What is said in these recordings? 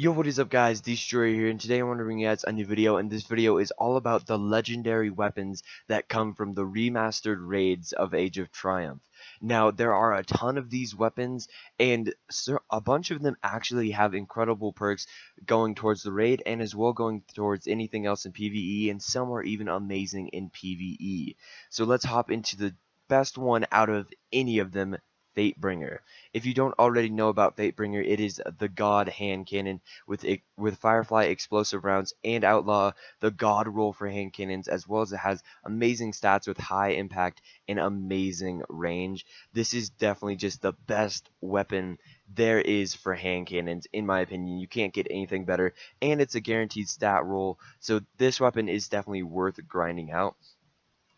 Yo, what is up guys, Destroyer here, and today I want to bring you guys a new video, and this video is all about the legendary weapons that come from the remastered raids of Age of Triumph. Now, there are a ton of these weapons, and a bunch of them actually have incredible perks going towards the raid, and as well going towards anything else in PvE, and some are even amazing in PvE. So let's hop into the best one out of any of them, Fatebringer. If you don't already know about Fatebringer, it is the God hand cannon with Firefly explosive rounds and Outlaw the God roll for hand cannons, as well as it has amazing stats with high impact and amazing range. This is definitely just the best weapon there is for hand cannons, in my opinion. You can't get anything better, and it's a guaranteed stat roll, so this weapon is definitely worth grinding out.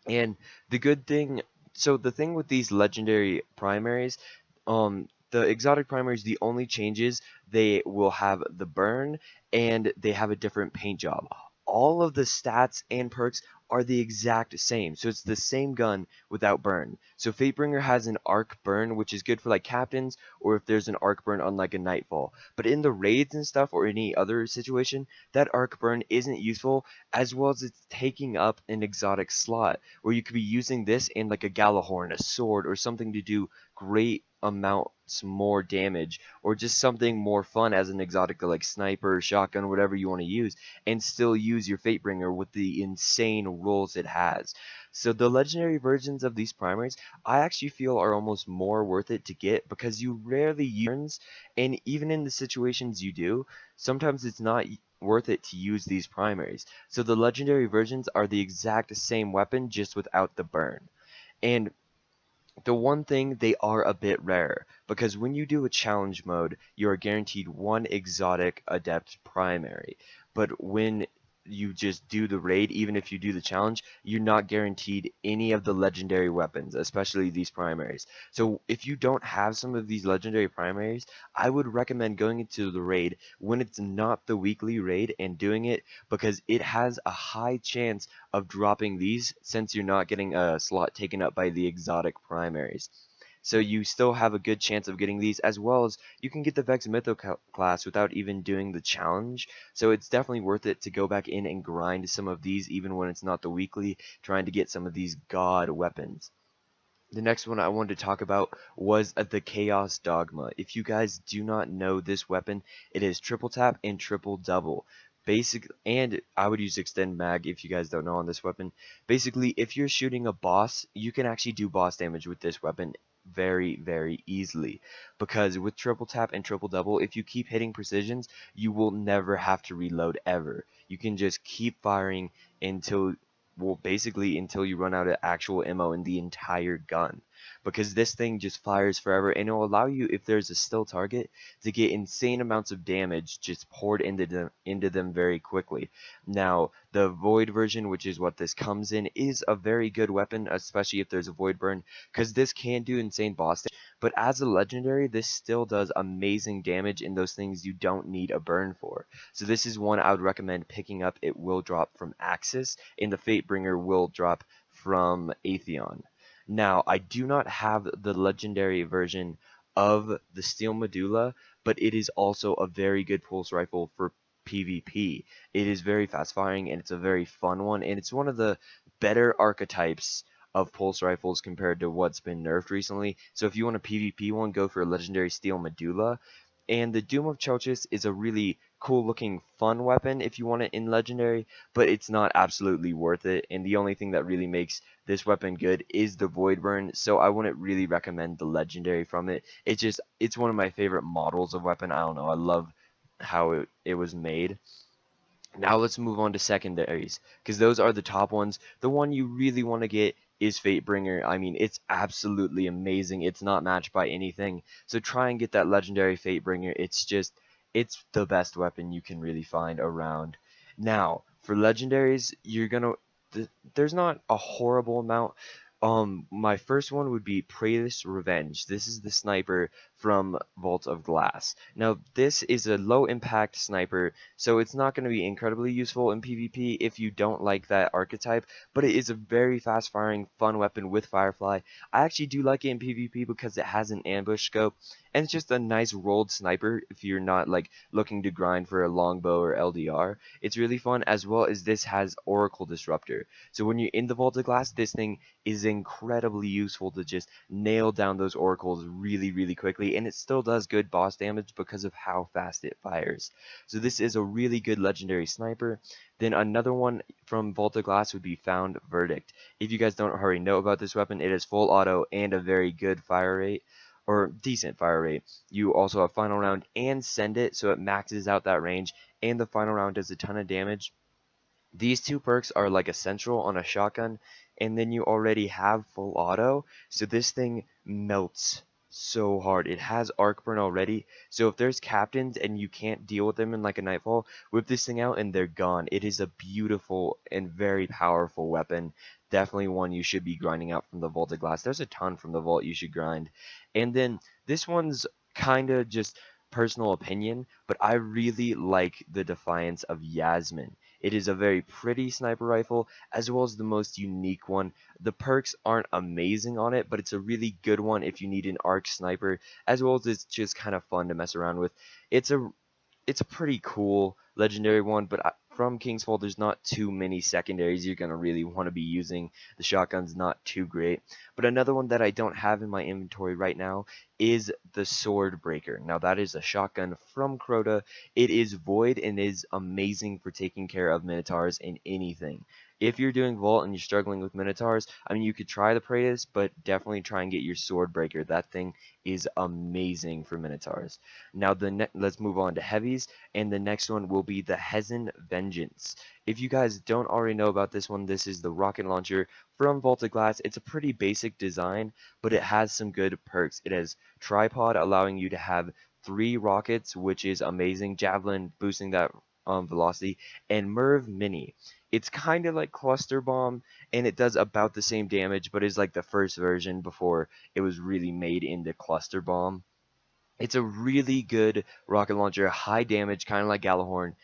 And the good thing, so the thing with these legendary primaries, the exotic primaries, the only changes, they will have the burn and they have a different paint job. All of the stats and perks are the exact same, so it's the same gun without burn. So Fatebringer has an arc burn, which is good for like captains, or if there's an arc burn on like a nightfall. But in the raids and stuff, or any other situation, that arc burn isn't useful, as well as it's taking up an exotic slot where you could be using this in like a Galahorn, a sword, or something to do great amounts more damage, or just something more fun as an exotic like sniper, shotgun, whatever you want to use, and still use your Fatebringer with the insane rolls it has. So the legendary versions of these primaries, I actually feel are almost more worth it to get because you rarely use, and even in the situations you do, sometimes it's not worth it to use these primaries. So the legendary versions are the exact same weapon, just without the burn. And the one thing, they are a bit rare, because when you do a challenge mode, you are guaranteed one exotic adept primary. But when you just do the raid, even if you do the challenge, you're not guaranteed any of the legendary weapons, especially these primaries. So if you don't have some of these legendary primaries, I would recommend going into the raid when it's not the weekly raid and doing it, because it has a high chance of dropping these, since you're not getting a slot taken up by the exotic primaries. So you still have a good chance of getting these, as well as you can get the Vex Mytho class without even doing the challenge. So it's definitely worth it to go back in and grind some of these, even when it's not the weekly, trying to get some of these god weapons. The next one I wanted to talk about was the Chaos Dogma. If you guys do not know this weapon, it is triple tap and triple double. And I would use extend mag if you guys don't know on this weapon. Basically, if you're shooting a boss, you can actually do boss damage with this weapon very easily, because with triple tap and triple double, if you keep hitting precisions, you will never have to reload ever. You can just keep firing until, well, basically until you run out of actual ammo in the entire gun, because this thing just fires forever, and it will allow you, if there's a still target, to get insane amounts of damage just poured into them very quickly. Now, the void version, which is what this comes in, is a very good weapon, especially if there's a void burn, because this can do insane boss damage. But as a legendary, this still does amazing damage in those things you don't need a burn for. So this is one I would recommend picking up. It will drop from Axis, and the Fatebringer will drop from Atheon. Now, I do not have the legendary version of the Steel Medulla, but it is also a very good pulse rifle for PvP. It is very fast firing, and it's a very fun one, and it's one of the better archetypes of pulse rifles compared to what's been nerfed recently. So if you want a PvP one, go for a legendary Steel Medulla. And the Doom of Chelchis is a really cool looking fun weapon if you want it in legendary, but it's not absolutely worth it, and the only thing that really makes this weapon good is the void burn, so I wouldn't really recommend the legendary from it. It's one of my favorite models of weapon. I don't know, I love how it was made. Now let's move on to secondaries, because those are the top ones. The one you really want to get is Fatebringer. I mean, it's absolutely amazing. It's not matched by anything. So try and get that legendary Fatebringer. It's the best weapon you can really find around. Now, for legendaries, there's not a horrible amount. My first one would be Praetus Revenge. This is the sniper from Vault of Glass. Now, this is a low impact sniper, so it's not going to be incredibly useful in PvP if you don't like that archetype, but it is a very fast firing, fun weapon with Firefly. I actually do like it in PvP because it has an ambush scope, and it's just a nice rolled sniper if you're not like looking to grind for a longbow or LDR. It's really fun, as well as this has Oracle Disruptor. So when you're in the Vault of Glass, this thing is incredibly useful to just nail down those oracles really, really quickly, and it still does good boss damage because of how fast it fires. So this is a really good legendary sniper. Then another one from Vault of Glass would be Found Verdict. If you guys don't already know about this weapon, it is full auto and a very good fire rate, or decent fire rate. You also have final round and send it, so it maxes out that range, and the final round does a ton of damage. These two perks are like essential on a shotgun, and then you already have full auto, so this thing melts so hard. It has arc burn already, so if there's captains and you can't deal with them in like a nightfall, whip this thing out and they're gone. It is a beautiful and very powerful weapon. Definitely one you should be grinding out from the Vault of Glass. There's a ton from the Vault you should grind. And then this one's kinda just personal opinion, but I really like the Defiance of Yasmin. It is a very pretty sniper rifle, as well as the most unique one. The perks aren't amazing on it, but it's a really good one if you need an arc sniper, as well as it's just kind of fun to mess around with. It's a it's a pretty cool legendary one, but from King's Fall, there's not too many secondaries you're going to really want to be using. The shotgun's not too great. But another one that I don't have in my inventory right now is the Sword Breaker. Now, that is a shotgun from Crota. It is void and is amazing for taking care of Minotaurs in anything. If you're doing Vault and you're struggling with Minotaurs, I mean, you could try the Praetus, but definitely try and get your Sword Breaker. That thing is amazing for Minotaurs. Now, let's move on to heavies, and the next one will be the Hezen Vengeance. If you guys don't already know about this one, this is the rocket launcher from Vault of Glass. It's a pretty basic design, but it has some good perks. It has tripod, allowing you to have 3 rockets, which is amazing. Javelin, boosting that velocity, and Merv Mini. It's kind of like Cluster Bomb, and it does about the same damage, but is like the first version before it was really made into Cluster Bomb. It's a really good rocket launcher, high damage, kind of like Galahorn,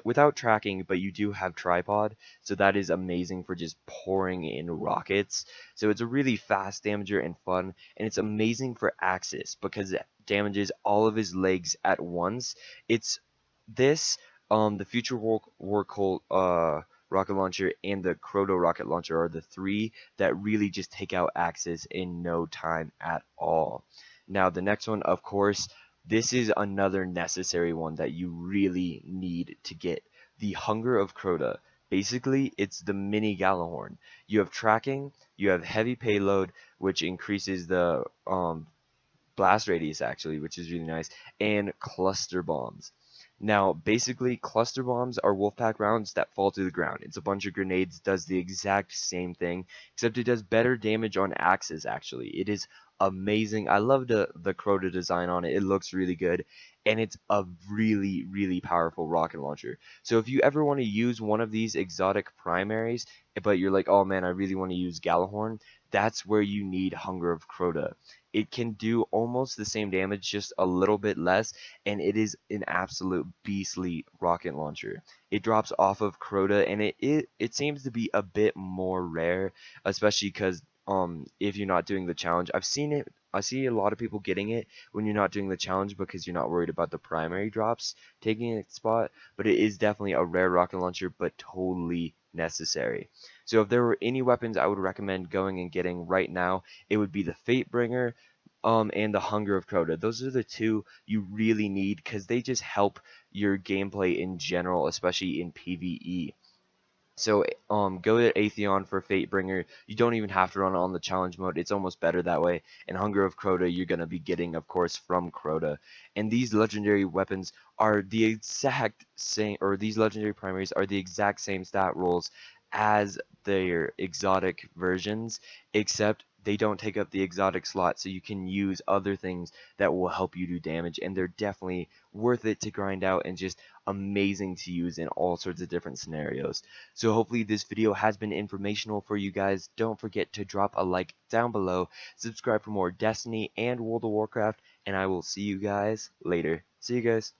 without tracking, but you do have tripod, so that is amazing for just pouring in rockets. So it's a really fast damager and fun, and it's amazing for Axis because it damages all of his legs at once. It's this, the Future War Cult, rocket launcher and the Croto rocket launcher are the 3 that really just take out Axis in no time at all. Now, the next one, of course, this is another necessary one that you really need to get. The Hunger of Crota. Basically, it's the mini Galahorn. You have tracking, you have heavy payload, which increases the blast radius actually, which is really nice, and cluster bombs. Now, basically, cluster bombs are Wolfpack rounds that fall to the ground. It's a bunch of grenades, does the exact same thing, except it does better damage on axes, actually. It is amazing. I love the Crota design on it. It looks really good, and it's a really, really powerful rocket launcher. So if you ever want to use one of these exotic primaries, but you're like, oh man, I really want to use Galahorn, that's where you need Hunger of Crota. It can do almost the same damage, just a little bit less, and it is an absolute beastly rocket launcher. It drops off of Crota, and it seems to be a bit more rare, especially because if you're not doing the challenge. I see a lot of people getting it when you're not doing the challenge because you're not worried about the primary drops taking its spot, but it is definitely a rare rocket launcher, but totally necessary. So if there were any weapons I would recommend going and getting right now, it would be the Fatebringer, and the Hunger of Crota. Those are the 2 you really need because they just help your gameplay in general, especially in PvE. So, go to Atheon for Fatebringer. You don't even have to run on the challenge mode. It's almost better that way. And Hunger of Crota, you're going to be getting, of course, from Crota. And these legendary weapons are the exact same, or these legendary primaries are the exact same stat rolls as their exotic versions, except they don't take up the exotic slot, so you can use other things that will help you do damage, and they're definitely worth it to grind out and just amazing to use in all sorts of different scenarios. So hopefully this video has been informational for you guys. Don't forget to drop a like down below, subscribe for more Destiny and World of Warcraft, and I will see you guys later. See you guys.